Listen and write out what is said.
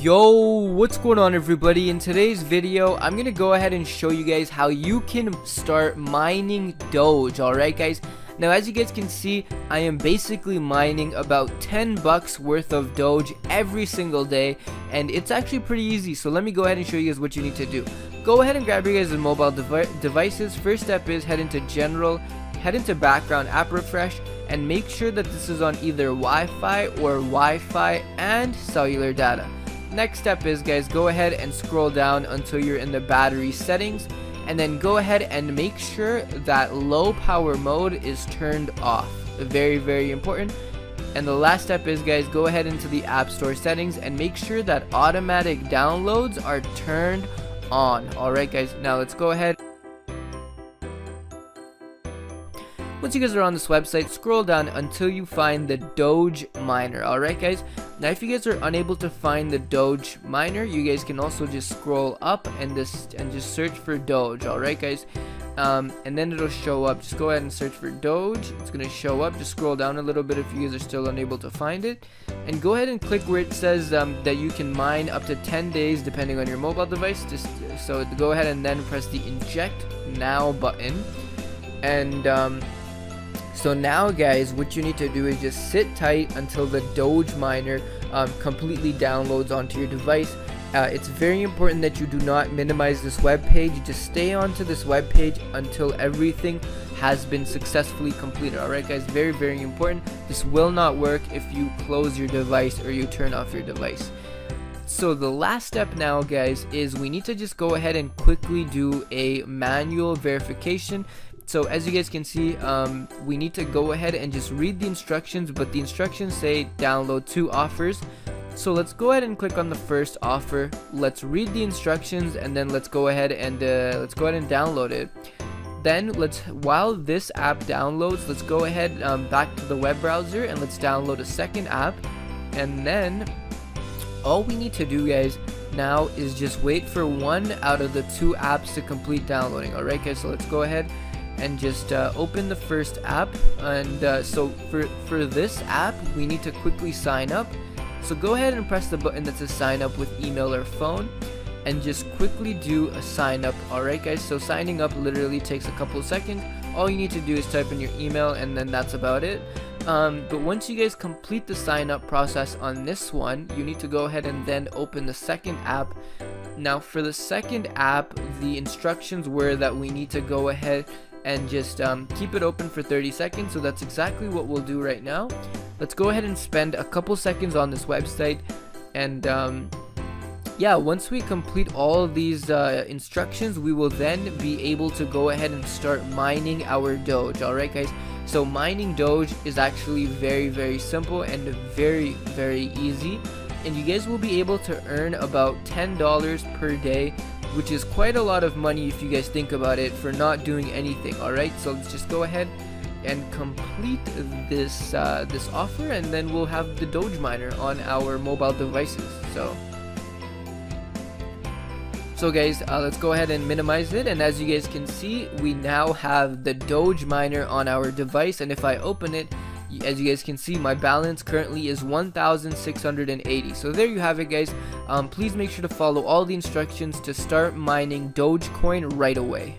Yo, what's going on everybody? In today's video, I'm gonna go ahead and show you guys how you can start mining Doge. Alright guys, now as you guys can see, I am basically mining about 10 bucks worth of Doge every single day, and it's actually pretty easy. So let me go ahead and show you guys what you need to do. Go ahead and grab your guys' mobile devices. First step is head into general, head into background app refresh, and make sure that this is on either Wi-Fi or Wi-Fi and cellular data. Next step is, guys, go ahead and scroll down until you're in the battery settings, and then go ahead and make sure that low power mode is turned off. Very important. And the last step is, guys, go ahead into the App Store settings and make sure that automatic downloads are turned on. Alright guys, now let's go ahead. Once you guys are on this website, scroll down until you find the Doge Miner. Alright guys, now if you guys are unable to find the Doge Miner, you guys can also just scroll up and just search for Doge. Alright guys, and then it'll show up. Just go ahead and search for Doge. It's gonna show up. Just scroll down a little bit if you guys are still unable to find it, and go ahead and click where it says that you can mine up to 10 days depending on your mobile device. So go ahead and then press the inject now button, and so now guys, what you need to do is just sit tight until the Doge Miner completely downloads onto your device. It's very important that you do not minimize this web page. Just stay onto this web page until everything has been successfully completed. Alright guys, very important. This will not work if you close your device or you turn off your device. So the last step now guys is we need to just go ahead and quickly do a manual verification. So as you guys can see, we need to go ahead and just read the instructions, but the instructions say download 2 offers. So let's go ahead and click on the first offer. Let's read the instructions, and then let's go ahead and download it. Then while this app downloads, let's go ahead back to the web browser and let's download a second app. And then all we need to do guys now is just wait for one out of the 2 apps to complete downloading. Alright guys, so let's go ahead and just open the first app, and so for this app we need to quickly sign up. So go ahead and press the button that says sign up with email or phone, and just quickly do a sign up. Alright guys, so signing up literally takes a couple seconds. All you need to do is type in your email, and then that's about it. But once you guys complete the sign up process on this one, you need to go ahead and then open the second app. Now for the second app, the instructions were that we need to go ahead and just keep it open for 30 seconds. So that's exactly what we'll do right now. Let's go ahead and spend a couple seconds on this website, and yeah, once we complete all of these instructions, we will then be able to go ahead and start mining our Doge. Alright guys, so mining Doge is actually very simple and very easy, and you guys will be able to earn about $10 per day, which is quite a lot of money if you guys think about it, for not doing anything. Alright, so let's just go ahead and complete this this offer, and then we'll have the Doge Miner on our mobile devices. So guys, let's go ahead and minimize it, and as you guys can see, we now have the Doge Miner on our device, and if I open it, as you guys can see, my balance currently is 1,680. So there you have it guys. Please make sure to follow all the instructions to start mining Dogecoin right away.